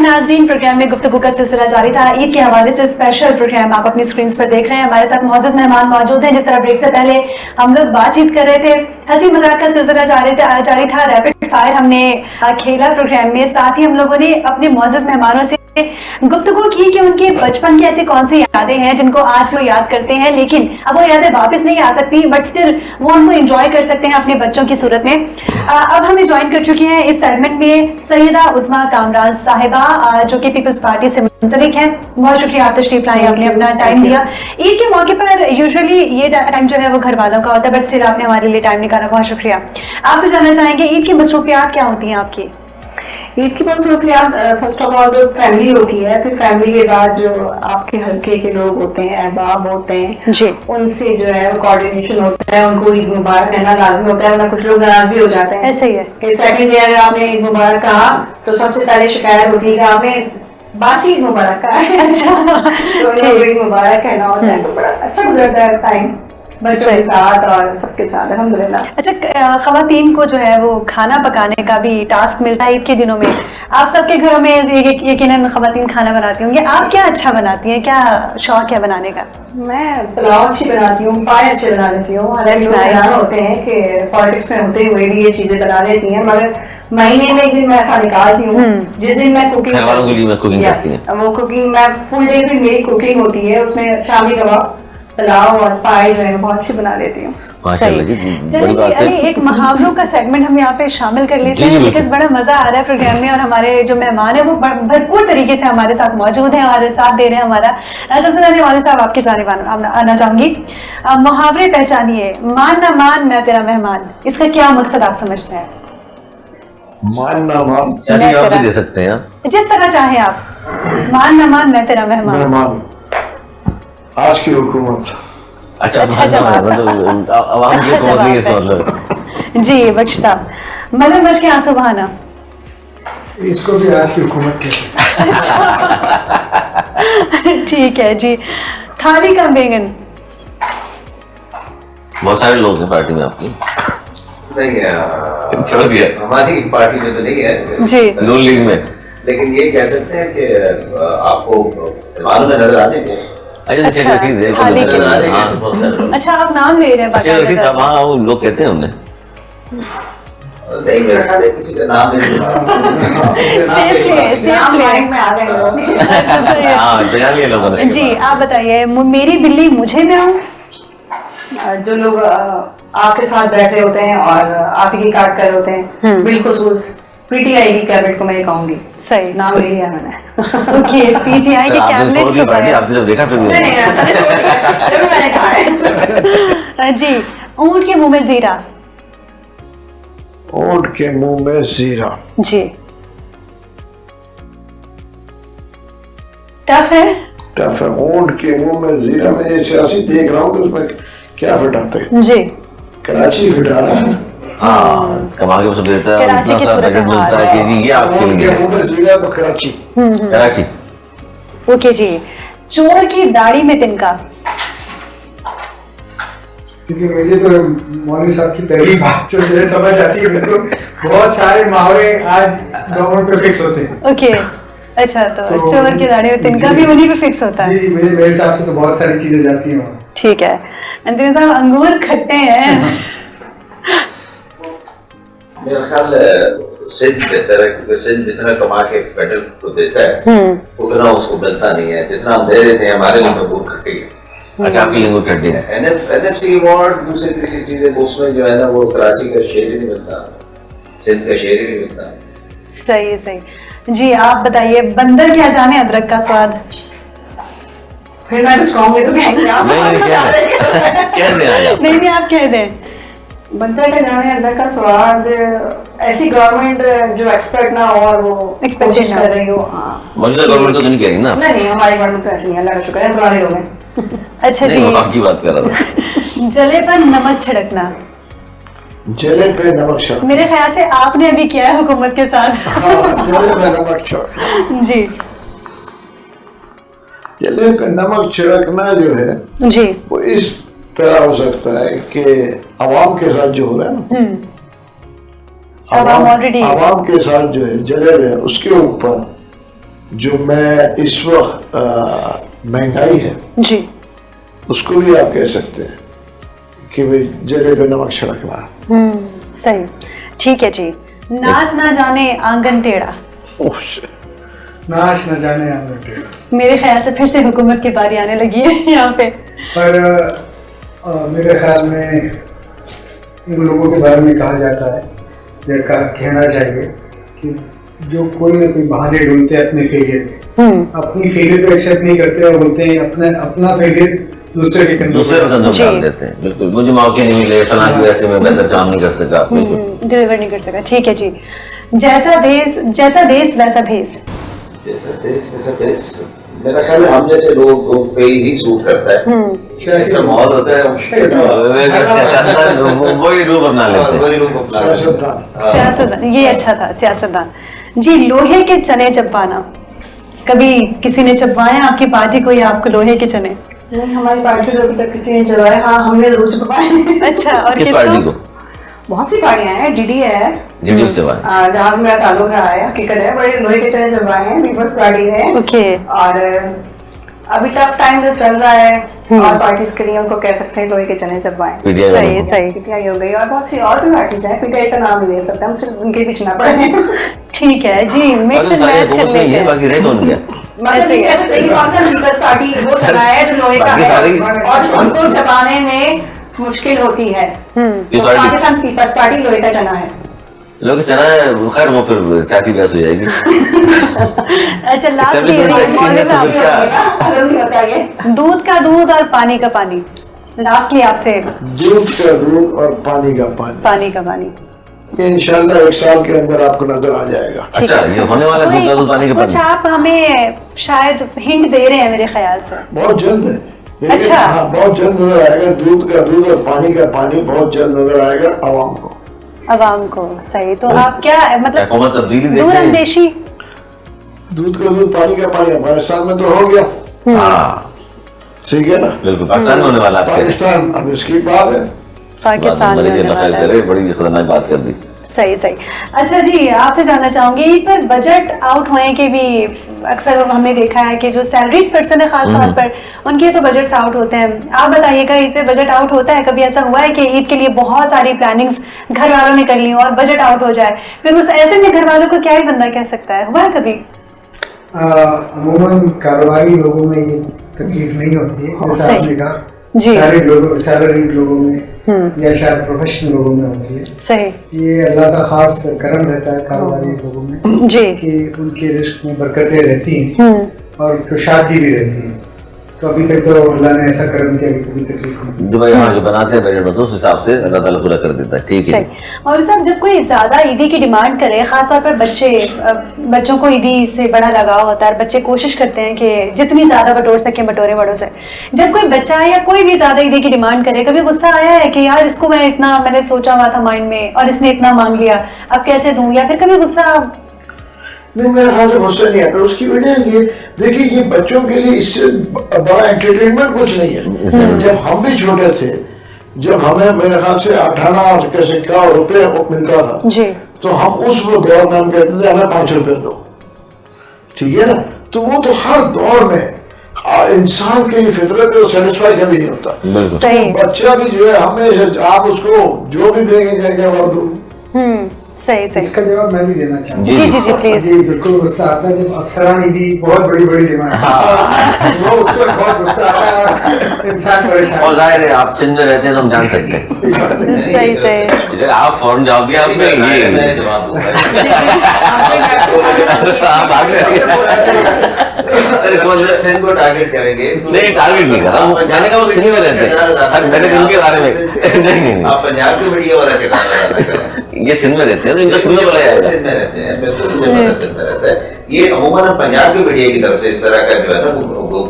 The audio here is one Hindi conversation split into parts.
नाज़रीन, प्रोग्राम में गुफ्तगू का सिलसिला जारी था। ईद के हवाले से स्पेशल प्रोग्राम आप अपनी स्क्रीन पर देख रहे हैं। हमारे साथ मौजूद मेहमान मौजूद हैं। जिस तरह ब्रेक से पहले हम लोग बातचीत कर रहे थे, हंसी मजाक का सिलसिला जारी था, रैपिड फायर हमने खेला प्रोग्राम में। साथ ही हम लोगों ने अपने मौजूद मेहमानों से गुफ्तगू की कि उनके बचपन की ऐसी कौन सी यादें हैं जिनको आज वो याद करते हैं, लेकिन अब वो यादें वापस नहीं आ सकती, बट स्टिल वो उनको एंजॉय कर सकते हैं अपने बच्चों की सूरत में। अब हमें ज्वाइन कर चुकी हैं इस सेगमेंट में सैयदा उस्मा कामरान साहिबा, जो कि पीपल्स पार्टी से मुंसलिक हैं। बहुत शुक्रिया आप तशरीफ लाई, आपने अपना टाइम दिया। ईद के मौके पर यूजुअली ये टाइम जो है वो घर वालों का होता है, बट स्टिल आपने हमारे लिए टाइम निकाला, बहुत शुक्रिया। आपसे जानना चाहेंगे ईद की मसरूफियात क्या होती हैं आपकी? ईद की मसरूफियात फर्स्ट ऑफ ऑल जो फैमिली होती है, फिर फैमिली के बाद जो आपके हल्के के लोग होते हैं, अहबाब होते हैं जी, उनसे जो है कोऑर्डिनेशन होता है, उनको ईद मुबारक कहना लाजमी होता है, वरना कुछ लोग नाराज भी हो जाते हैं। ऐसे ही है कि सेकंड डे अगर आपने ईद मुबारक कहा तो सबसे पहले शिकायत होती है कि आपने बासी ईद मुबारक कहा है। अच्छा तो ईद मुबारक कहना होता है, तो बड़ा अच्छा गुजरता है टाइम बच्चों के साथ और सबके साथ, अल्हम्दुलिल्लाह। अच्छा, खवातीन को जो है वो खाना पकाने का भी टास्क मिलता है ईद के दिनों में। आप सबके घरों में यकीनन खवातीन खाना बनाती होंगी, आप क्या अच्छा बनाती हैं, क्या शौक है बनाने का? मैं पुलाव अच्छी बनाती हूँ, पाए अच्छे बना लेती हूँ। हालांकि लोग हैरान होते हैं कि पॉलिटिक्स में होते हुए भी ये चीजें बना लेती हैं, मगर महीने में एक दिन मैं ऐसा निकालती हूँ जिस दिन मैं कुकिंग करती हूँ। वो कुकिंग मैं फुल डे भी मेरी कुकिंग होती है, उसमें शामी कबाब, पुलाव और पाए जो है बहुत अच्छी बना लेती हूँ। चलिए जी, अभी एक मुहावरों का सेगमेंट हम यहाँ पे शामिल कर लेते हैं, बिकॉज बड़ा मजा आ रहा है प्रोग्राम में, और हमारे जो मेहमान है वो भरपूर तरीके से हमारे साथ मौजूद हैं और साथ दे रहे हैं हमारा। सबसे पहले वाले साहब आपके जानिब आना चाहूंगी। मुहावरे पहचानिए, मान ना मान मैं तेरा मेहमान, इसका क्या मकसद आप समझते हैं? मान ना मान आप भी दे सकते हैं, जिस तरह चाहे आप। मान ना मान मैं तेरा मेहमान, आज की हुकूमत। अच्छा जवाब जी। बख्श साहब, मगरमच्छ के आंसू बहाना, इसको भी आज की हुकूमत कहते हैं। ठीक है जी। थाली का बैंगन, बहुत सारे लोग हैं पार्टी में आपकी। नहीं छोड़ दिया, हमारी पार्टी में तो नहीं है जी, नून लीग में। लेकिन ये कह सकते हैं कि आपको मालूम है, नजर आने के। अच्छा आप नाम ले रहे हैं? हाँ, वो लोग कहते हैं उन्हें। नहीं, मेरा ख्याल है किसी का नाम नहीं लोगों जी। आप बताइए, मेरी बिल्ली मुझे में आऊं। जो लोग आपके साथ बैठे होते हैं और आप ही काट कर होते हैं, बिलखुसूस पीटीआई की कैबिनेट को मैं कहूंगी। सही नाम ले लिया मैंने। ओके, पीटीआई की कैबिनेट की पार्टी आपने जब देखा फिर मैंने कहा है जी। ऊंट के मुंह में जीरा, ऊंट के मुंह में जीरा जी। टफ है, टफ है। ऊंट के मुंह में जीरा, मैं ये सियासी देख रहा हूँ तो उसमें क्या फिटाते हैं जी। कराची फिटा रहा है। हाँ, कमा के सब देता है, कराची की सूरत मिलता है कि ये आपके लिए ऊंट के मुंह में जीरा तो कराची। कराची। ओके जी। चोर की दाढ़ी में तिनका, क्योंकि मुझे तो मौलवी साहब की पहली बात जो मुझे समझ आती है, बिल्कुल बहुत सारे मुहावरे आज गवर्नमेंट पे फिक्स होते हैं। ओके, अच्छा तो चोर की दाढ़ी में तिनका भी उन्हीं पे फिक्स होता है। जी, मेरे हिसाब से तो बहुत सारी चीजें जाती हैं वहाँ। ठीक है। अंतिम साहब, अंगूर खट्टे हैं। मेरा ख्याल सिंध बेहतर है, क्योंकि सिंध जितना कमा के फेडरल को देता है उतना उसको मिलता नहीं है, जितना हम दे देते हैं हमारे लिए तो बहुत खट्टी है। अच्छा, आपकी लैंग्वेज खट्टी है। एनएफसी अवार्ड दूसरी तीसरी चीजें उसमें जो है ना, वो कराची का शेर ही नहीं मिलता, सिंध का शेर ही नहीं मिलता। सही है, सही जी। आप बताइए, बंदर क्या जाने अदरक का स्वाद। फिर मैं कुछ कहूंगी तो कहेंगे आप। नहीं, आप कह दें। बंदर का जाने अदरक का स्वाद, ऐसी गवर्नमेंट जो एक्सपर्ट ना हो और वो कोशिश कर रही हो। मौजूदा गवर्नमेंट तो नहीं कह रही ना? नहीं, हमारी गवर्नमेंट तो ऐसी नहीं है, अल्लाह का शुक्र है, पुराने लोग हैं। अच्छा जी, आपकी बात कर रहा था। जले पर नमक छिड़कना, जले पे नमक छिड़क। मेरे ख्याल से आपने अभी किया है हुकूमत के साथ। जले पे नमक छिड़क जी। जले पे नमक छिड़कना जो है जी, वो इस तरह हो सकता है कि अवाम के साथ जो हो रहा है ना, अवाम ऑलरेडी अवाम के साथ जो है जले हुए उसके ऊपर जो मैं इस वक्त महंगाई है जी उसको भी आप कह सकते हैं कि भाई जगह पे नमक छिड़कना। सही, ठीक है जी। नाच ना जाने आंगन टेढ़ा, ओह shit। नाच न जाने आंगन टेढ़ा। मेरे ख्याल से फिर से हुकूमत की बारी आने लगी है यहाँ पे। पर मेरे ख्याल में इन लोगों के बारे में कहा जाता है या कहना चाहिए कि जो कोई ना कोई बहाने ढूंढते हैं अपने फेलियर पे, अपनी फेलियर को एक्सेप्ट नहीं करते और बोलते हैं अपना फेलियर दूसरे के कंधों दूसरे पे। को कंधों डाल देते हैं। बिल्कुल, मुझे मौके नहीं मिले, फलां की वजह से मैं बेहतर काम नहीं कर सका। बिल्कुल डिलीवर नहीं कर सका, ठीक है जी। जैसा देश वैसा भेस, जैसा देश वैसा देश, मेरा ख्याल है हम जैसे लोगों पे ही सूट करता है। ऐसा माहौल होता है वही रूप अपना लेते हैं। वही लोग अपना लेते हैं। सियासतदान। सियासतदान, ये अच्छा था, सियासतदान जी। लोहे के चने चबवाना, कभी किसी ने चबवाए आपकी पार्टी को या आपको लोहे के चने? नहीं, हमारी पार्टी को अभी तक किसी ने चलवाया, हाँ हमने जरूर चलवाए। अच्छा, और किस पार्टी को? बहुत सी पार्टियां हैं, जीडी है, जीडी से बात। जहाँ मेरा ताल्लुक रहा है, हकीकत है, बड़े लोहे के चने चलवाए हैं, पीपल्स पार्टी है। ओके, और अभी टफ टाइम जो चल रहा है और पार्टीज के लिए उनको कह सकते हैं लोहे के चने चलवाए। PTI सही वालों को। सही, पीटीआई हो गई और बहुत सी और भी पार्टीज हैं, पीटीआई का नाम नहीं ले सकते हम, सिर्फ उनके पीछे ना पड़े। ठीक है जी। मिक्स एंड मैच कर लेते हैं। बाकी रह कौन गया? मतलब ये कह सकते हैं कि कौन सा पीपल्स पार्टी वो चला है जो लोहे का बाकी है सारी- और उनको चबाने में मुश्किल होती है। ये तो पार्टी- पाकिस्तान पीपल्स पार्टी लोहे का चना है। लोग चना है, खैर वो फिर सियासी बहस हो जाएगी। अच्छा, लास्ट Establishment vaccine है तो फिर क्या? मालूम नहीं होता ये। दूध का दूध और पानी का पानी, लास्टली आपसे दूध का दूध और पानी का पानी, पानी का पानी। ये इंशाल्लाह 1 साल के अंदर आपको नजर आ जाएगा। ठीक अच्छा, है। ये होने वाला दूध का दूध पानी का कुछ पानी। आप हमें शायद हिंट दे रहे हैं मेरे ख्याल से। बहुत जल्द है, लेकिन अच्छा। हाँ बहुत जल्द नजर आएगा। दूध का दूध और पानी का पानी बहुत जल्द नजर आएगा आवाम को। अवाम को, सही। तो आप क्या मतलब हुकूमत तब्दीली देख रही है। दूरअंदेशी? दूध का दूध पानी का पानी अफगानिस्तान में तो हो गया, हाँ ठीक है ना। बिल्कुल, पाकिस्तान में होने वाला है। पाकिस्तान अब इसकी बात है। पाकिस्तान में होने वाला है। करे, बड़ी खतरनाक बात कर दी। सही सही। अच्छा जी, आपसे जानना चाहूंगी, ईद पर बजट आउट होने के भी अक्सर हमने देखा है कि जो सैलरीड पर्सन है खास तौर पर उनके तो बजट्स आउट होते हैं। आप बताइएगा, ईद पे बजट आउट होता है? कभी ऐसा हुआ है कि ईद के लिए बहुत सारी प्लानिंग्स घर वालों ने कर ली और बजट आउट हो जाए, फिर उस ऐसे में घर वालों को क्या ही बंदा कह सकता है? हुआ है कभी? अमूमन कारोबारी लोगों में ये तकलीफ नहीं होती है, जैसा सही। आपने कहा। जी। सैलरीड लोगों में या शायद प्रोफेशनल लोगों में होती है। सही ये अल्लाह का खास करम रहता है कारोबारी लोगों में जी। कि उनके रिस्क में बरकतें रहती हैं और कुशादगी भी रहती है। तो अभी तक तो अल्लाह ने ऐसा करम किया कि कभी तकलीफ नहीं। जो भाई हाँ जो बनाते हैं बजट उस हिसाब से अल्लाह ताला पूरा कर देता है। ठीक है। सही। और साहब, जब कोई ज्यादा ईदी की डिमांड करे, खासतौर पर बच्चों को ईदी से बड़ा लगाव होता है, बच्चे कोशिश करते हैं कि जितनी ज्यादा बटोर सकें बटोरे बड़ों से। जब कोई बच्चा या कोई भी ज्यादा ईदी की डिमांड करे, कभी गुस्सा आया है कि यार इसको मैंने सोचा हुआ था माइंड में और इसने इतना मांग लिया, अब कैसे दूं? या फिर कभी गुस्सा? नहीं, मेरे ख्याल से गुस्सा नहीं आता। उसकी वजह ये देखिए, ये बच्चों के लिए इससे बड़ा एंटरटेनमेंट कुछ नहीं है। जब हम भी छोटे थे, जब हमें मेरे ख्याल से 18 के सिक्का रुपये मिलता था जी। तो हम उस दौर में हम कहते थे हमें 5 रुपये दो, ठीक है ना। तो वो तो हर दौर में इंसान की फितरत है, सेटिस्फाई कभी नहीं होता। बिल्कुल सही। तो बच्चा भी जो है हमेशा आप उसको जो भी देंगे कहेंगे और दो। सही सही। इसका जवाब मैं भी देना चाहूँगा। जी जी जी प्लीज। जी बिल्कुल गुस्सा आता है जब अफसरान ईदी बहुत बड़ी बड़ी डिमांड वो उस पर बहुत गुस्सा आता है, इंसान परेशान। और जाहिर है आप सिंध में रहते हैं तो हम जान सकते हैं। सही सही। जैसे आप फौरन जाओगे आप में ये मैं जवाब दूंगा। आप आगे सिंध को टारगेट करेंगे? नहीं, टारगेट नहीं कर रहा हूँ। मैंने कहा वो सिंध में रहते हैं सर, मैंने इनके बारे में नहीं नहीं आप पंजाब के मीडिया वाला क्या करें? ये सिंध में रहते हैं तो इनका सिंध में बोला जाएगा। सिंध में रहते हैं, बिल्कुल मुझे पता सिंध में रहता है। ये अमूमन हम पंजाब के मीडिया की तरफ से इस तरह का जो है ना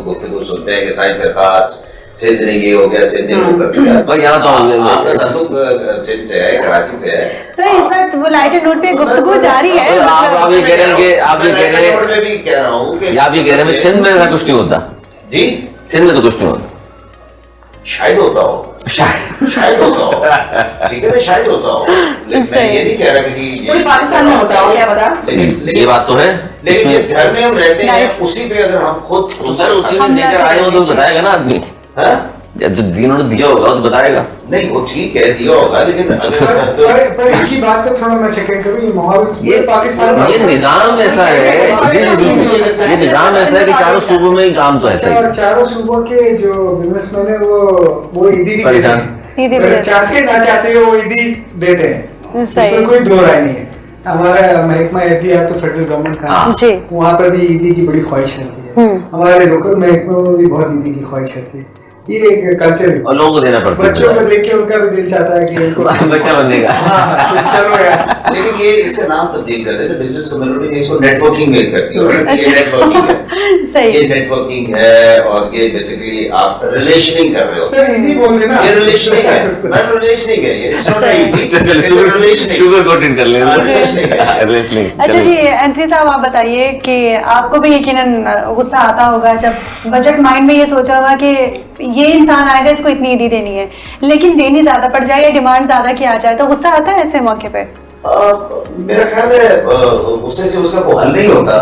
गुफ्तगू सुनते हैं कि साइंस सरकार सिंध ने ये हो गया, सिंध ने वो कर दिया। भाई यहाँ तो आपका ताल्लुक सिंध से है, कराची से है। सर इस वक्त वो लाइटर नोट पे गुफ्तगू जारी है। आप ये कह रहे हैं कि आप ये कह रहे हैं मैं भी कह रहा हूँ कि आप ये कह रहे हैं सिंध में ऐसा कुछ नहीं होता। जी सिंध में तो कुछ नहीं होता। शायद होता हो, शायद होता हो, ठीक है ना, शायद होता हो, लेकिन मैं ये नहीं कह रहा कि पूरे पाकिस्तान में होता हो, क्या पता। ये बात तो है। लेकिन जिस घर में हम रहते हैं उसी पे अगर हम खुद सर उसी में लेकर आए हो तो बताएगा ना आदमी, हाँ? जब जिन्होंने दिया होगा तो बताएगा। नहीं वो ठीक है, दिया होगा, लेकिन अगर पर इसी बात को थोड़ा मैं सेकंड करूँ, ये माहौल ये पाकिस्तान में ये निजाम ऐसा है, ये निजाम ऐसा है कि चारों सूबों में ही काम तो ऐसा ही है। चारों सूबों के जो बिजनेसमैन है वो ईदी भी देते परेशान। हैं, ईदी भी देते हैं। चाहते ना चाहते वो ईदी देते हैं, सही। इसमें कोई दो राय नहीं है। हमारा महकमा एफडीआई तो फेडरल गवर्नमेंट का है, जी। वहाँ पर भी ईदी की बड़ी ख्वाहिश रहती है। हमारे लोकल महकमे में भी बहुत ईदी की ख्वाहिश रहती है। ये एक कल्चर है, और लोगों को देना पड़ता है। बच्चों को देख के उनका भी दिल चाहता है कि इनको बच्चा बनने का। हाँ, चलो यार। लेकिन ये इसका नाम तब्दील कर देते बिजनेस कम्युनिटी, इसको नेटवर्किंग में करती है। ये नेटवर्किंग है, सही। ये नेटवर्किंग है, और ये बेसिकली आप रिलेशनिंग कर रहे हो। सर हिंदी बोल देना, ये रिलेशनिंग है, मैं रिलेशनिंग है, ये it's not a relationing, sugar coating कर लेना। relationing है। Relationing, अच्छा चलिए। जी एंट्री साहब, आप बताइए कि आपको भी यकीनन गुस्सा आता होगा जब बजट माइंड में ये सोचा होगा कि ये इंसान आएगा, इसको इतनी ईदी देनी है, लेकिन देनी ज्यादा पड़ जाए या डिमांड ज्यादा किया जाए तो गुस्सा आता है ऐसे मौके पे? मेरा ख्याल है गुस्से से उसका कोई हल नहीं होता,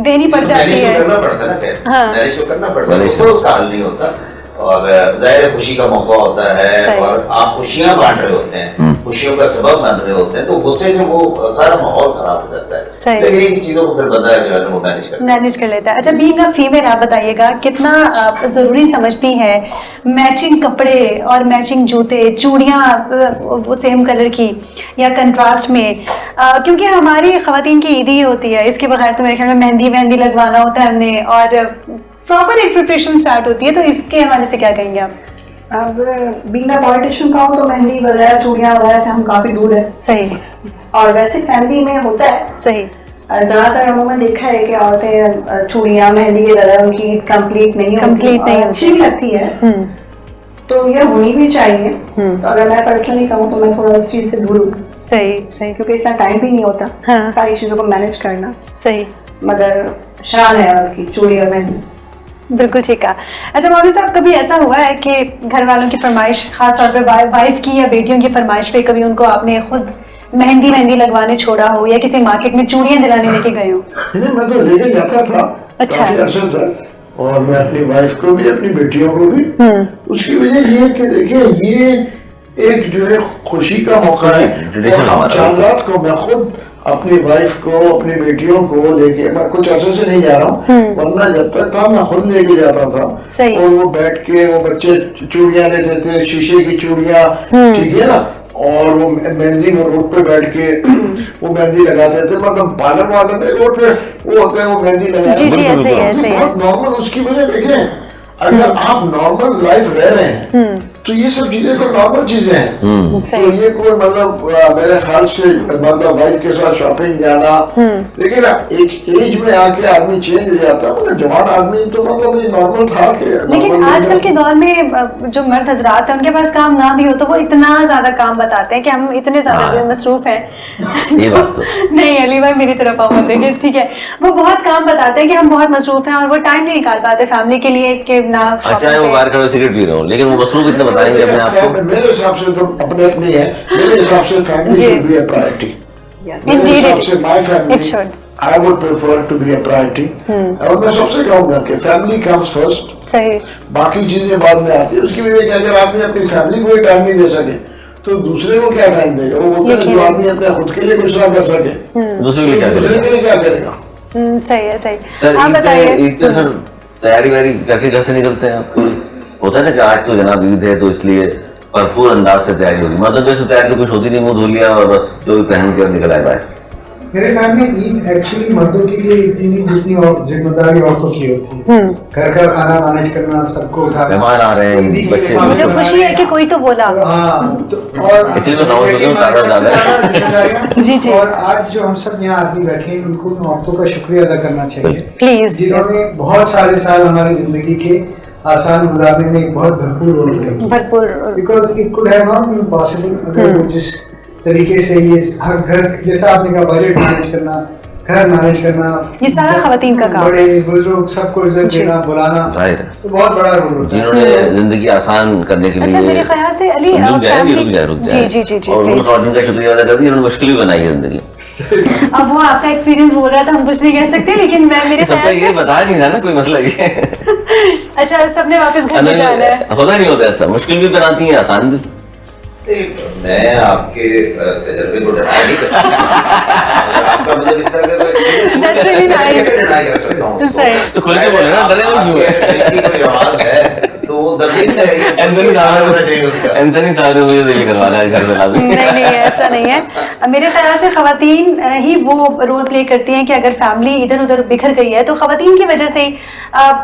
देनी पड़ जाती मैनेज है। तो करना पड़ता है ना, खैर हाँ। मैनेज तो करना पड़ता है, मैनेज उससे उसका हल नहीं होता। और जाहिर है खुशी का मौका होता है सही। और आप खुशियां बांट रहे होते हैं, खुशियों का सबब बन रहे होते हैं, तो गुस्से से वो सारा माहौल खराब हो जाता सही। है। लेकिन इन चीजों को फिर बंदा जो है वो मैनेज करता है। मैनेज कर लेता है। अच्छा बीइंग अ फीमेल, आप बताइएगा कितना आप जरूरी समझती है मैचिंग कपड़े और मैचिंग जूते, चूड़ियाँ वो सेम कलर की या कंट्रास्ट में, क्योंकि हमारी खवातीन की ईदी होती है, इसके बगैर तो मेरे ख्याल में मेहंदी लगवाना होता है हमने, और प्रॉपर एक प्रिपरेशन स्टार्ट होती है, तो इसके हवाले से क्या कहेंगे आप? अब बीइंग अ पॉलिटिशियन का हो तो मेहंदी वगैरह चूड़ियाँ वगैरह से हम काफी दूर है, सही। और वैसे फैमिली में होता है सही। ज्यादातर अमूमन देखा है कि औरतें चूड़ियाँ मेहंदी वगैरह उनकी कंप्लीट नहीं Complete होती, नहीं और अच्छी भी लगती है, तो ये होनी भी चाहिए। तो अगर मैं पर्सनली कहूँ तो मैं थोड़ा उस चीज से दूर हूँ, सही सही। क्योंकि इतना टाइम भी नहीं होता हाँ। सारी चीजों को मैनेज करना, सही। मगर शान है उनकी चूड़ी और मेहंदी। बिल्कुल ठीक है। अच्छा मौलवी साहब, कभी ऐसा हुआ है कि घर वालों की फरमाइश, खास तौर पर वाइफ की या बेटियों की फरमाइश पे, कभी उनको आपने खुद मेहंदी लगवाने छोड़ा हो या किसी मार्केट में चूड़ियां दिलाने लेके गए हो? नहीं, मैं तो लेके जाता था, अच्छा। काफी अर्सा था, और मैं अपनी वाइफ को भी अपनी बेटियों को भी। उसकी वजह ये है कि देखिए ये एक जो है खुशी का मौका है, Tradition और हमारा। चांदात को मैं खुद अपनी वाइफ को अपनी बेटियों को लेके, मैं कुछ अर्से से नहीं जा रहा हूँ, वरना जब तक था मैं खुद लेके जाता था। सही। और वो बैठ के वो बच्चे चूड़ियां लेते थे, शीशे की चूड़ियां, ठीक है ना, और वो मेहंदी में रोड पे बैठ के वो मेहंदी लगाते थे, मतलब पार्लर वाले में रोड पे वो होते हैं, वो मेहंदी लगाते जी जी, ऐसे ही है, ऐसे ही है। बहुत नॉर्मल। उसकी वजह देखें, अगर आप नॉर्मल लाइफ रह रहे हैं तो ये सब चीजें तो नॉर्मल चीजें हैं। तो सही। ये कोई मतलब मेरे ख्याल से मतलब वाइफ के साथ शॉपिंग जाना, देखिए ना, एक एज में आके आदमी चेंज हो जाता है, मतलब जवान आदमी तो मतलब ये नॉर्मल था कि लेकिन normal आजकल के दौर में जो मर्द हजरात हैं उनके पास काम ना भी हो तो वो इतना ज्यादा काम बताते हैं कि हम इतने ज्यादा हाँ। मसरूफ हैं। ये बात तो। नहीं अली भाई मेरी तरफ आओ मत देखिए, ठीक है, वो बहुत काम बताते हैं कि हम बहुत मसरूफ हैं और वो टाइम नहीं निकाल पाते फैमिली के लिए कि ना अच्छा है वो बाहर खड़े सिगरेट पी रहे हो, लेकिन वो मसरूफ इतने बताएंगे अपने आप को। मेरे हिसाब से तो अपने अपनी है, मेरे हिसाब से फैमिली जी। Should be a priority. मेरे Indeed हिसाब it- से माय it फैमिली should. I would prefer to be a priority. और मैं सबसे कहूंगा कि फैमिली कम्स फर्स्ट, सही। बाकी चीजें बाद में आती है। उसकी वजह कि अगर आदमी अपनी फैमिली को टाइम नहीं दे सके तो दूसरे को क्या टाइम देगा? वो बोलते हैं जो आदमी अपने खुद के लिए कुछ ना कर सके दूसरे के लिए क्या दूसरे करेगा? के लिए क्या करेगा? सही है, सही। सर आप बताइए। ईद पे सर तैयारी वैयारी करके घर से निकलते हैं आप? होता है ना कि आज तो जनाब ईद है तो इसलिए भरपूर अंदाज से तैयारी होगी, मतलब जैसे तैयारी तो कुछ होती नहीं, मुंह धो लिया और बस जो भी पहन कर निकल आए बाहर। मेरे ख्याल में ईद एक्चुअली मर्दों के लिए इतनी नहीं जितनी और जिम्मेदारी औरतों की होती है। घर का खाना मैनेज करना, सबको उठाना, मेहमान आ रहे हैं, ईदी के बच्चे लिए मुझे खुशी है कि कोई तो बोला। हाँ, तो और इसीलिए तो नवाज शरीफ तादाद ज्यादा है। जिम्मेदारियां। जी, जी। और आज जो हम सब यहाँ आदमी बैठे हैं उनको उन औरतों का शुक्रिया अदा करना चाहिए, प्लीज। जिन्होंने बहुत सारे साल हमारी जिंदगी के आसान गुजारने में एक बहुत भरपूर रोल प्ले किया। भरपूर। Because it could have not been possible अगर वो जिस तरीके से ये हर घर, जैसा आपने कहा, बजट मैनेज करना, घर मैनेज करना, ये सारा खवातीन का काम है। बड़े बुजुर्ग सबको इज्जत जी। देना, बुलाना, जाहिर है तो बहुत बड़ा रोल होता है। जिन्होंने जिंदगी आसान करने के अच्छा लिए मेरे ख्याल से अली रुक जाए family- जी जी जी जी और उन please। खवातीन का शुक्रिया अदा करती है, उन्होंने मुश्किल भी बनाई है जिंदगी। अब वो आपका एक्सपीरियंस बोल रहा था, हम कुछ नहीं कह सकते, लेकिन मैं मेरे सबका ख्याल ये से बता नहीं रहा ना, कोई मसला ये है। अच्छा सबने वापस घर में जाना है। होता नहीं होता ऐसा, मुश्किल भी बनाती है आसान भी। मैं आपके तजर्बे को डरा नहीं करता। आपका मतलब इस तरह का That's really nice। कैसे डिनाई कर सकता हूँ उसको? सही। तो खुल के बोले ना, डरे हुए क्यों है? आपके कोई रवाज है तो वो दर्द है, एंथनी साहब होना चाहिए उसका। एंथनी साहब ने मुझे दिल करवाना है घर में लाके। नहीं नहीं ऐसा नहीं है। मेरे ख्याल से खवातीन ही वो रोल प्ले करती हैं कि अगर फैमिली इधर उधर बिखर गई है तो खवातीन की वजह से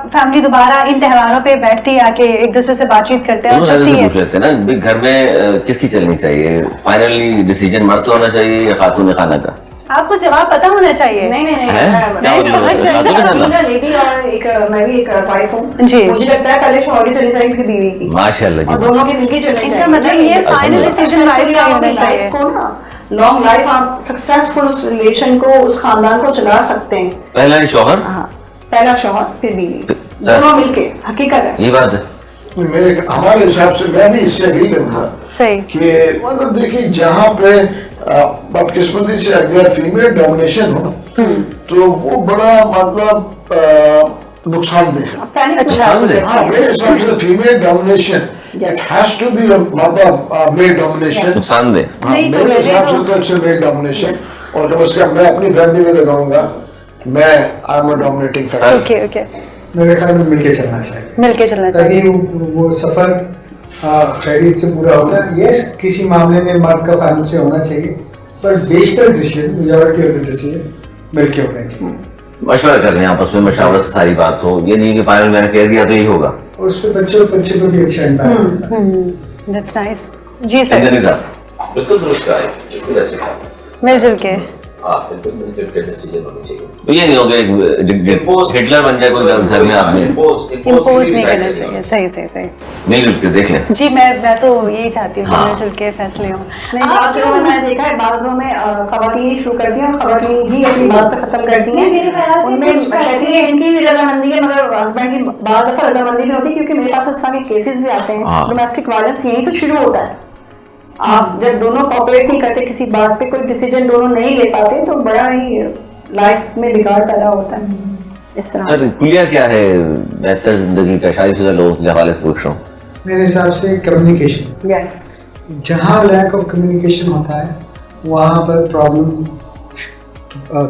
फैमिली दोबारा इन त्योहारों पे बैठती है, आके एक दूसरे से बातचीत करते हैं और दोनों चलती से है। पूछ लेते हैं ना भाई, घर में किसकी चलनी चाहिए? फाइनली डिसीजन मर्द का होना चाहिए या खातून खाना का? आपको जवाब पता होना चाहिए। नहीं नहीं नहीं हैं? मैं- क्या नहीं, होती है? अच्छा, खातून अच्छा, खाना? मैं लेडी और एक मैं भी एक वाइफ हूँ। जी। मुझे लगता है पहले शौहरी चली जाएगी फिर बीवी की, माशाल्लाह और जी। दोनों की मिलकर चलनी इनका चाहिए। मतलब ये फाइनल डिसीजन वाइफ का ही होना चाहिए। लाइफ को ना, लॉन्ग लाइफ आप सक्सेसफुल उस रिलेशन को, उस खानदान को चला सकते हैं। पहला शौहर, हाँ, पहला शौहर फिर बीवी, सर। दोनों मिलके, हकीकत है। ये बात है। मेरे हमारे हिसाब से मैं भी इससे एग्री करूंगा सही। कि मतलब देखिए जहाँ पे बदकिस्मती से अगर फीमेल डोमिनेशन हो तो वो बड़ा मतलब नुकसानदेह है। पैनिक अच्छा। हो जाते हैं। हाँ, मेरे हिसाब से female domination Yes. it has to be मतलब मेल डोमिनेशन। नुकसानदेह। नहीं तो मेरे मैंने हिसाब से तो- तो अच्छा मेल डोमिनेशन। Yes. और कम से कम मैं अपनी फैमिली में बताऊंगा, मैं I am a dominating family. Okay okay मेरे ख्याल में मिलके चलना चाहिए, मिलके चलना ताकि चाहिए। वो सफर खैरियत से पूरा होता है। ये किसी मामले में मर्द का फाइनल से होना चाहिए, पर बेशतर decision, majority of the decision मिलके होना चाहिए। मशवरा कर रहे हैं आपस में, मशावरत से सारी बात हो, ये नहीं कि फाइनल मैंने कह दिया तो यही होगा। और उस पर बच्चे पे भी अच्छा इम्पैक्ट होता है। That's nice. जी सर, एंथनी साहब, बिल्कुल दुरुस्त कहा है, बिल्कुल ऐसे कहा। मिलजुल के। हाँ, बिल्कुल मिलकर के डिसीजन होने चाहिए। तो ये नहीं हो गया हिटलर बन जाए कोई घर में आदमी, इम्पोज नहीं करना चाहिए। सही सही सही। मिलजुल के देख लें। जी मैं तो यही चाहती हूँ कि हाँ। मिलजुल के फैसले हों। नहीं, बात घरों में मैंने देखा है, बात घरों में खवातीन ही शुरू करती हैं, खवातीन ही अपनी बात पे खत्म करती नहीं, मेरे ख्याल हैं। से उनमें कुछ कहती है इनकी भी रजामंदी है, मगर हस्बैंड की बात दफा रजामंदी नहीं होती, क्योंकि मेरे पास उस तरह के केसेस भी आते हैं। हाँ। डोमेस्टिक वायलेंस यहीं से शुरू होता है। आप जब दोनों कॉपरेट नहीं करते, किसी बात पे कोई डिसीजन दोनों नहीं ले पाते, तो बड़ा ही लाइफ में बिगाड़ पैदा होता है। इस तरह सर से कुलिया क्या है बेहतर जिंदगी का? शादीशुदा लोगों के हवाले से पूछ रहा हूँ। मेरे हिसाब से कम्युनिकेशन, यस, जहाँ लैक ऑफ कम्युनिकेशन होता है वहाँ पर प्रॉब्लम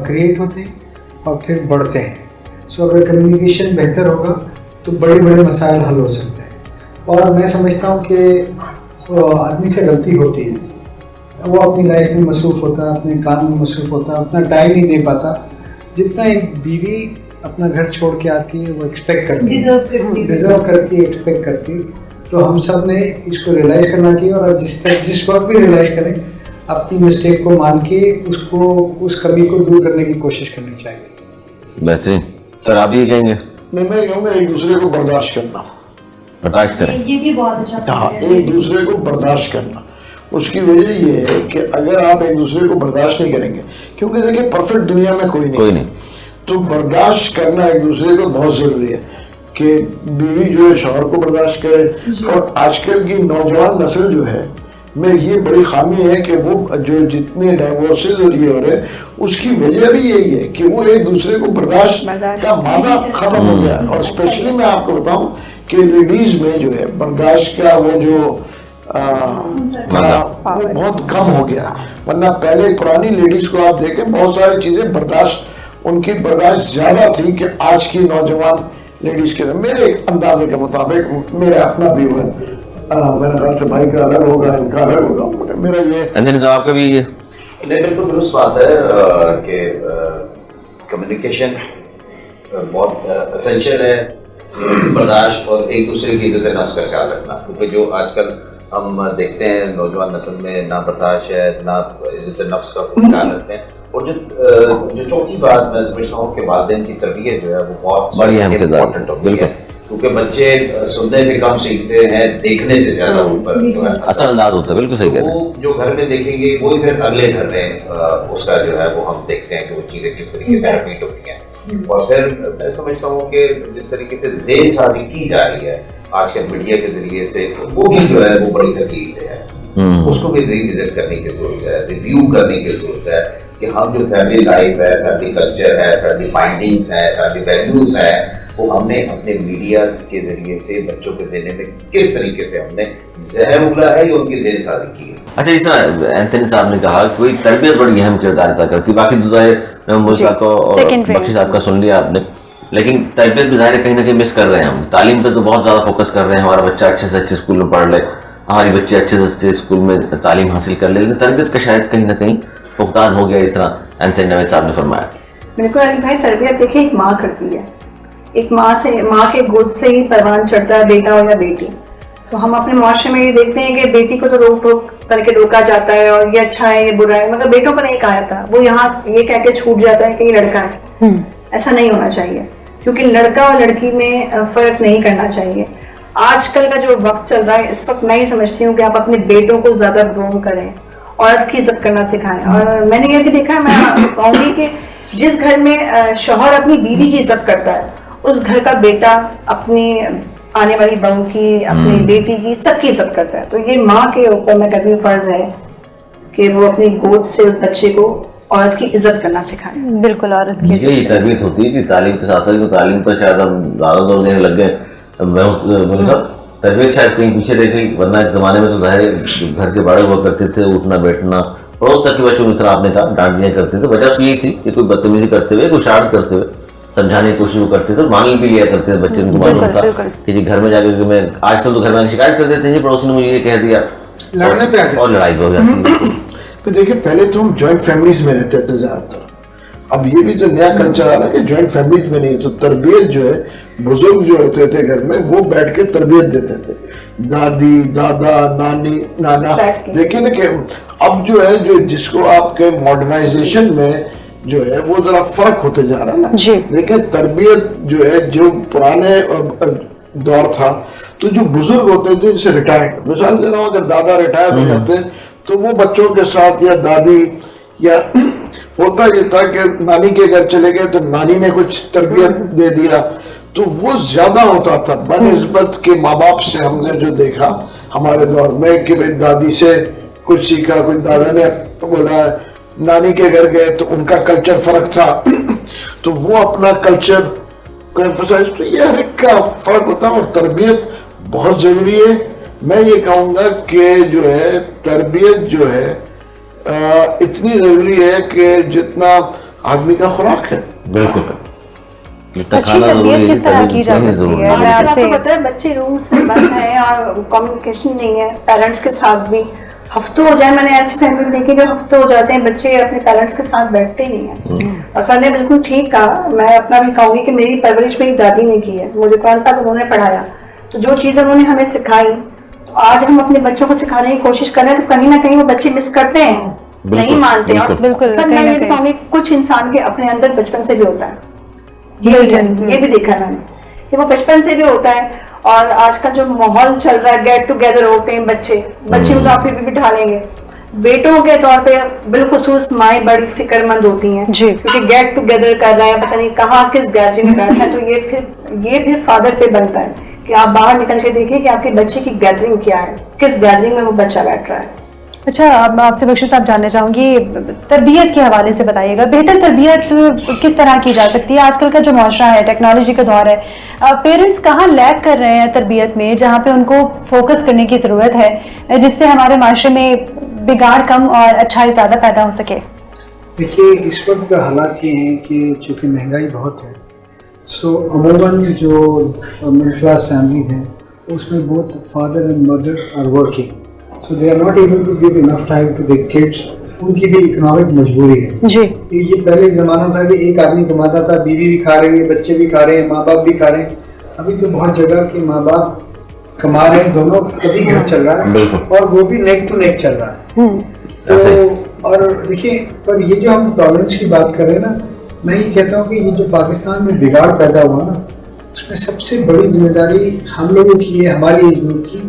क्रिएट होते हैं और फिर बढ़ते हैं। सो अगर कम्युनिकेशन बेहतर होगा तो बड़े बड़े मसाइल हल हो सकते हैं। और मैं समझता हूँ कि आदमी से गलती होती है, वो अपनी लाइफ में मसरूफ़ होता है, अपने काम में मसरूफ़ होता है, अपना टाइम नहीं दे पाता। जितना एक बीवी अपना घर छोड़ के आती है वो एक्सपेक्ट करती है, डिजर्व करती है, एक्सपेक्ट करती है। तो हम सब ने इसको रियलाइज़ करना चाहिए, और जिस वक्त भी रियलाइज़ करें अपनी मिस्टेक को मान के उसको, उस कमी को दूर करने की कोशिश करनी चाहिए। बेहतरीन। सर आप ये कहेंगे? मैं कहूँगा एक दूसरे को बर्दाश्त करना। बर्दाश्त करें। ये भी बहुत अच्छा हाँ, point है। एक दूसरे को बर्दाश्त करना। उसकी वजह ये है कि अगर आप एक दूसरे को बर्दाश्त नहीं करेंगे, क्योंकि देखिए परफेक्ट दुनिया में कोई नहीं, तो बर्दाश्त करना एक दूसरे को बहुत जरूरी है कि बीवी जो है शौहर को बर्दाश्त करे। और आजकल की नौजवान नस्ल जो है में ये बड़ी खामी है कि वो जो जितने डाइवोर्सेज और ये हो रहे हैं, उसकी वजह भी यही है कि वो एक दूसरे को बर्दाश्त का मादा खत्म हो गया। और स्पेशली मैं आपको बताऊं कि लेडीज में जो है बर्दाश्त का वो जो वो बहुत कम हो गया। वरना पहले पुरानी लेडीज को आप देखें, बहुत सारी चीजें बर्दाश्त, उनकी बर्दाश्त ज्यादा थी कि आज की नौजवान लेडीज के। मेरे अंदाजे के मुताबिक, मेरा अपना व्यू है, मेरे ख्याल से भाई का अलग होगा, इनका अलग होगा, मेरा ये। एंथनी साहब आपका भी ये? नहीं, बिल्कुल दुरुस्त बात है कि कम्युनिकेशन बहुत एसेंशियल है, बर्दाश्त और एक दूसरे की इज्जत नफ्स का ख्याल रखना। क्योंकि जो आजकल हम देखते हैं नौजवान नस्ल में ना बर्दाश्त है, ना इज्जत नफ्स का ख्याल रखते हैं। और जो चौथी बात मैं समझता हूँ कि वालिदैन की तरबियत जो है वो बहुत बड़ी अहम किरदार, इम्पोर्टेंट होती है। क्योंकि बच्चे सुनने से कम सीखते हैं, देखने से ज्यादा ऊपर असरअंदाज होता है, बिल्कुल सही कह रहे हैं। वो जो घर में देखेंगे वो ही फिर अगले घर में उसका जो है वो हम देखते हैं कि वो चीजें किस तरीके से रिपीट होती हैं। और फिर मैं समझता हूँ कि जिस तरीके से ज़ेल सादी की जा रही है आजकल मीडिया के जरिए से, वो भी जो है वो बड़ी तकलीफ है। उसको भी रिविजिट करने की जरूरत है, रिव्यू करने की जरूरत है कि हम जो फैमिली लाइफ है, फैमिली कल्चर है, फैमिली फाइंडिंग्स है, फैमिली वैल्यूज है, वो हमने अपने मीडिया के जरिए से बच्चों को देने में किस तरीके से हमने जहर उगला है या उनकी जेल सादी की है। अच्छा, इस तरह एंथनी साहब ने कहा कि तरबियत बड़ी अहम किरदार अदा करती है। बाकी तो मुल्का को और बख्शी साहब का सुन लिया आपने, लेकिन तरबियत भी ज़ाहिर कहीं ना कहीं मिस कर रहे हैं हम। तालीम पे तो बहुत ज़्यादा फोकस कर रहे हैं, हमारा बच्चा अच्छे से अच्छे स्कूल में पढ़ ले, हमारी बच्चे अच्छे से अच्छे स्कूल में तालीम हासिल कर ले, लेकिन तरबियत का शायद कहीं ना कहीं फुकदान हो गया, इस तरह एंथनी नवेद साहब ने फरमाया। बिल्कुल अली भाई, तरबियत देखिए एक माँ करती है। एक माँ के गोद से ही परवान चढ़ता है बेटा हो या बेटी। तो हम अपने मुआशरे में ये देखते हैं कि बेटी को तो रोक टोक करके रोका जाता है और ये अच्छा है ये बुरा है, मगर बेटों को नहीं कहा जाता। वो यहाँ ये कह के छूट जाता है कि ये लड़का है। ऐसा नहीं होना चाहिए, क्योंकि लड़का और लड़की में फर्क नहीं करना चाहिए। आजकल का जो वक्त चल रहा है, इस वक्त मैं ये समझती हूँ कि आप अपने बेटों को ज्यादा ग्रोम करें, औरत की इज्जत करना सिखाएं। और मैंने ये भी देखा है, मैं कहूँगी कि जिस घर में शौहर अपनी बीवी की इज्जत करता है, उस घर का बेटा अपनी आने वाली बहू की, अपनी बेटी की, सबकी इज्जत करता है। तो ये माँ के ऊपर मैं कहती हूँ फर्ज है कि वो अपनी गोद से उस बच्चे को औरत की इज्जत करना सिखाएं। बिल्कुल, औरत की यही तरबियत होती है कि तालीम के साथ साथ तालीम पर शायद हम ज़्यादा जोर देने लग गए। तरबियत शायद कहीं पीछे रह गई, वरना एक जमाने में तो जाहिर घर के बड़े हुआ करते थे, उठना बैठना पड़ोस तक के बच्चों की तरह आपने कहा डांट दिया करते थे। वजह उसकी यही थी कि कोई बदतमीजी करते हुए, कोई शार्ट करते हुए समझाने की कोशिश करते थे, मान भी लिया करते थे बच्चे। उनको मालूम था कि जी घर में जाकर मैं आजकल तो घर में शिकायत कर देते हैं, पड़ोसी ने मुझे ये कह दिया, लड़ने पे आ जाते और लड़ाई हो जाती है। तो देखिए, पहले तो हम जॉइंट फैमिलीज में रहते थे ज्यादातर। अब ये भी तो नया कल्चर आ रहा है कि जॉइंट फैमिलीज में नहीं, तो तरबियत जो है, बुजुर्ग जो होते थे घर में वो बैठ के तरबियत देते थे, दादी दादा नानी नाना। देखिए ना कि अब जो है, जो जिसको आपके मॉडर्नाइजेशन में जो है वो जरा फर्क होते जा रहा है ना। देखिए, तरबियत जो है, जो पुराने दौर था, तो जो बुजुर्ग होते थे जैसे रिटायर्ड, मिसाल दे रहा हूँ, अगर दादा रिटायर हो जाते तो वो बच्चों के साथ या दादी या होता ये था कि नानी के घर चले गए तो नानी ने कुछ तरबियत दे दिया, तो वो ज्यादा होता था बनिस्बत के माँ बाप से। हमने जो देखा हमारे दौर में कि भाई दादी से कुछ सीखा, कुछ दादा ने बोला, नानी के घर गए तो उनका कल्चर फर्क था तो वो अपना कल्चर को एम्फसाइज, तो ये हर एक का फर्क होता है। और तरबियत बहुत जरूरी है। मैं ये कहूँगा कि जो है तरबियत जो है इतनी जरूरी है कि जितना आदमी का खुराक है। बिल्कुल, अच्छी तरबियत किस तरह की जा सकती है? मैं आपको पता है बच्चे रूम्स में बंद हैं और कम्युनिकेशन नहीं है पेरेंट्स के साथ भी। हफ्तों हो जाए, मैंने ऐसी फैमिली देखी जो हफ्तों हो जाते हैं बच्चे अपने पेरेंट्स के साथ बैठते ही नहीं है। और सर ने बिल्कुल ठीक कहा, मैं अपना भी कहूँगी कि मेरी परवरिश मेरी दादी ने की है, मुझे कुरान पाक उन्होंने पढ़ाया, तो जो चीज़ें उन्होंने हमें सिखाई तो आज हम अपने बच्चों को सिखाने की कोशिश कर रहे हैं, तो कहीं ना कहीं वो बच्चे मिस करते हैं, नहीं मानते हैं। और सर मैं ये भी कहूँगी कुछ इंसान के अपने अंदर बचपन से भी होता है, ये भी देखा है मैंने कि वो बचपन से भी होता है। और आजकल जो माहौल चल रहा है, गेट टुगेदर होते हैं बच्चे में तो आप भी बिठा लेंगे। बेटों के तौर पे बिलखुसूस माएँ बड़ी फिक्रमंद होती हैं, क्योंकि गेट टुगेदर कर रहे हैं, पता नहीं कहाँ किस गैदरिंग में बैठा है। तो ये फिर फादर पे बनता है कि आप बाहर निकल के देखिए कि आपके बच्चे की गैदरिंग क्या है, किस गैदरिंग में वो बच्चा बैठ रहा है। अच्छा, अब मैं आपसे बख्शी साहब जानना चाहूंगी, तरबियत के हवाले से बताइएगा, बेहतर तरबियत किस तरह की जा सकती है? आजकल का जो माशरा है, टेक्नोलॉजी का दौर है, पेरेंट्स कहाँ लैग कर रहे हैं तरबियत में, जहाँ पे उनको फोकस करने की ज़रूरत है जिससे हमारे माशरे में बिगाड़ कम और अच्छाई ज़्यादा पैदा हो सके? देखिए, इस वक्त हालात ये हैं कि चूँकि महंगाई बहुत है, सो अमूमन जो मिडिल क्लास फैमिलीज़ हैं उसमें both father and mother are working, so they are not able to give enough time to their kids। उनकी भी इकोनॉमिक मजबूरी है जी। ये पहले एक ज़माना था कि एक आदमी कमाता था, बीवी भी खा रही है, बच्चे भी खा रहे हैं, माँ बाप भी खा रहे हैं। अभी तो बहुत जगह के माँ बाप कमा रहे हैं, दोनों कभी घर चल रहा है और वो भी नेक टू नेक चल रहा है। तो और देखिए, पर ये जो हम टॉलरेंस की बात कर रहे हैं ना, मैं ये कहता हूँ कि ये जो पाकिस्तान में बिगाड़ पैदा हुआ ना, उसमें सबसे बड़ी जिम्मेदारी हम लोगों की है, हमारी एज ग्रुप की,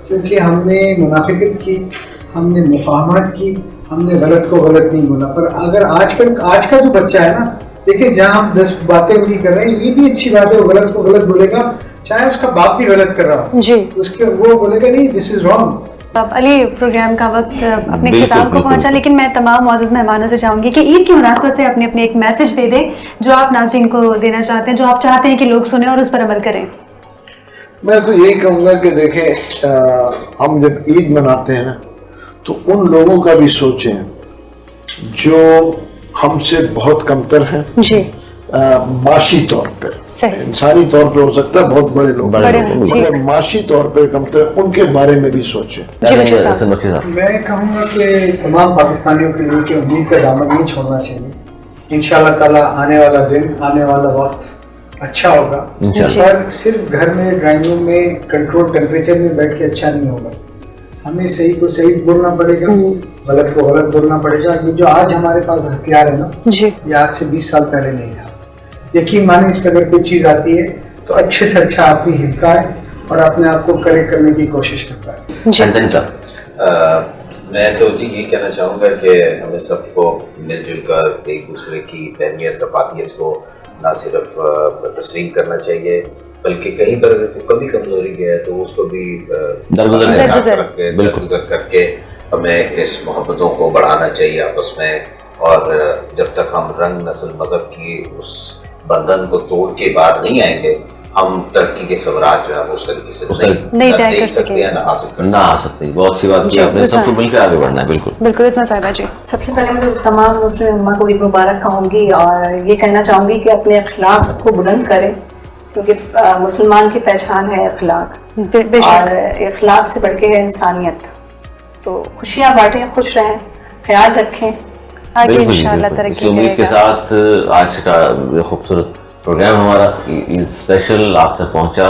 क्योंकि हमने मुनाफिकत की, हमने मुफाहमत की, हमने गलत को गलत नहीं बोला। पर अगर आज का जो बच्चा है ना, देखिए जहाँ हम 10 बातें उनकी कर रहे हैं, ये भी अच्छी बात है, वो गलत को गलत बोलेगा, चाहे उसका बाप भी गलत कर रहा हो जी, उसके वो बोलेगा नहीं दिस इज रॉन्ग। अब अली, प्रोग्राम का वक्त अपने बिल्कुल, खिताब को बिल्कुल। पहुंचा, लेकिन मैं तमाम मौजूद मेहमानों से चाहूंगी कि ईद की मुनासबत से अपने अपने एक मैसेज दे दें जो आप नाज़रीन को देना चाहते हैं, जो आप चाहते हैं कि लोग सुने और उस पर अमल करें। मैं तो यही कहूँगा कि देखें, हम जब ईद मनाते हैं ना, तो उन लोगों का भी सोचें जो हमसे बहुत कमतर हैं, जी, माशी तौर पे, सही, इंसानी तौर पे हो सकता है बहुत बड़े लोग, बड़े हैं, जी। मगर माशी तौर पे कमतर, उनके बारे में भी सोचें। जी, बशीर साहब। ऐसे बशीर साहब। मैं कहूँगा कि तमाम पाकिस्तानियों के लिए कि उम्मीद का दामन नहीं छोड़ना चाहिए। इंशाल्लाह ताला आने वाला दिन, आने वाला वक्त अच्छा होगा, इंशाल्लाह। पर सिर्फ घर में ड्राइंग रूम में कंट्रोल टेम्परेचर में बैठ के अच्छा नहीं होगा। हमें सही को सही बोलना पड़ेगा, गलत को गलत बोलना पड़ेगा। ये जो आज हमारे पास हथियार है ना, जी, ये आज से 20 साल पहले नहीं था। यकीन माने, इस पर अगर कोई चीज़ आती है तो अच्छे से अच्छा आदमी हिलता है और अपने आप को करेक्ट करने की कोशिश करता है। जी, एंथनी साहब। मैं तो जी ये कहना चाहूँगा कि हमें सबको मिलजुल कर एक दूसरे की अहमियत रफाकियत को ना सिर्फ तस्लीम करना चाहिए, बल्कि कहीं पर कभी कमजोरी है तो उसको भी दरगुजर करके हमें इस मोहब्बतों को बढ़ाना चाहिए आपस में। और जब तक हम रंग, नस्ल, मजहब की उस बंधन को तोड़ के बाहर नहीं आएंगे, हम तरक्की के सवराज जो है उस तरीके से नहीं तय कर देख सकते हैं, ना हासिल कर ना आ सकती। बहुत अच्छी बात की जी, आपने, सबको मिलकर आगे बढ़ना है। बिल्कुल बिल्कुल, इसमें साहिबा जी। सबसे पहले मैं तो तमाम मुस्लिम उम्मा को ईद मुबारक कहूँगी और ये कहना चाहूँगी कि अपने अखलाक को बुलंद करें, क्योंकि मुसलमान की पहचान है अखलाक, और अखलाक से बढ़ के है इंसानियत। तो खुशियाँ बांटें, खुश रहें, ख्याल रखें, आगे बिल्कुल, इंशाल्लाह बिल्कुल। तरक्की इस उम्मीद के करेगा। साथ आज का ये खूबसूरत प्रोग्राम हमारा ईद स्पेशल आप तक पहुंचा।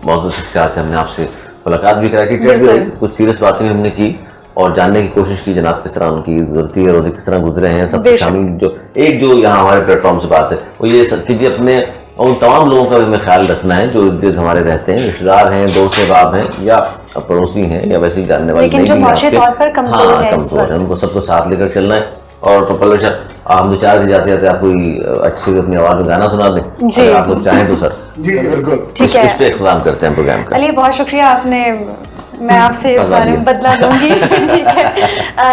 बहुत शख्सियात से हमने आपसे मुलाकात भी कराई थी, चैट भी रही, कुछ सीरियस बातें भी हमने की और जानने की कोशिश की जनाब किस तरह उनकी ईद गुजरती है और किस तरह गुजरे हैं। सब शामिल जो यहाँ हमारे प्लेटफॉर्म से बात है वो ये कि अपने उन तमाम लोगों का भी हमें ख्याल रखना है जो इर्द गिर्द हमारे रहते हैं, रिश्तेदार हैं, दोस्त बाब हैं या पड़ोसी हैं या वैसे ही जानने वाले, लेकिन जो माशी तौर पर कमजोर है, कमजोर है, उनको सबको साथ लेकर चलना है। और पल्लवी सर, हम विचार से जाते जाते आप कोई अच्छी अपनी आवाज में गाना सुना दें, जी। अगर आप लोग चाहें तो सर। जी बिल्कुल, ठीक है। इस पे इख्तिताम करते हैं प्रोग्राम का। अली, बहुत शुक्रिया आपने, मैं आपसे इस बारे में बदला लूंगी। ठीक है,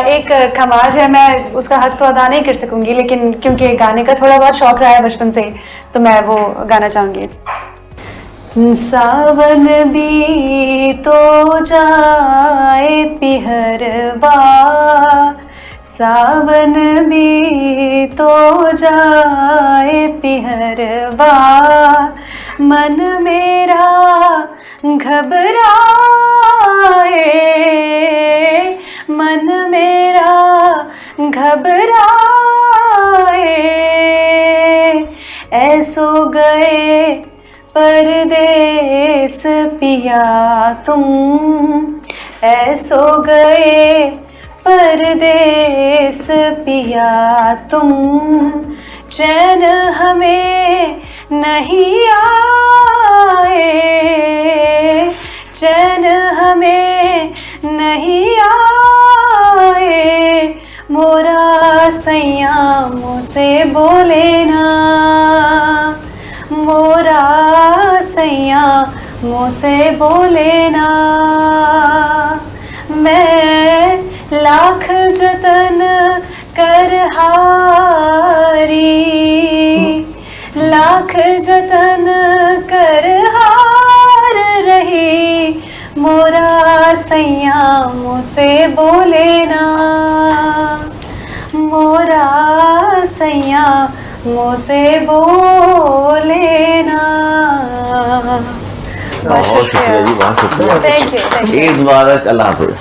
एक खमाज है, मैं उसका हक तो अदा नहीं कर सकूंगी, लेकिन क्योंकि गाने का थोड़ा बहुत शौक रहा है बचपन से, तो मैं वो गाना चाहूंगी। सावन भी तो जाए पिहरवा, सावन भी तो जाए पिहरवा, मन मेरा घबराए, मन मेरा घबराए, ऐसो गए परदेस पिया तुम, ऐसो गए परदेस पिया तुम, चैन हमें नहीं आए, चैन हमें नहीं आए, मोरा सैया मुझसे बोले ना, मोरा सैया मुझसे बोले ना, मैं लाख जतन कर हारी, लाख जतन कर हार रही, मोरा सैया मुझसे बोले ना, मोरा सैया मुझसे बोले ना। बहुत शुक्रिया जी, बहुत शुक्रिया। Thank you, Eid Mubarak, Allah Hafiz.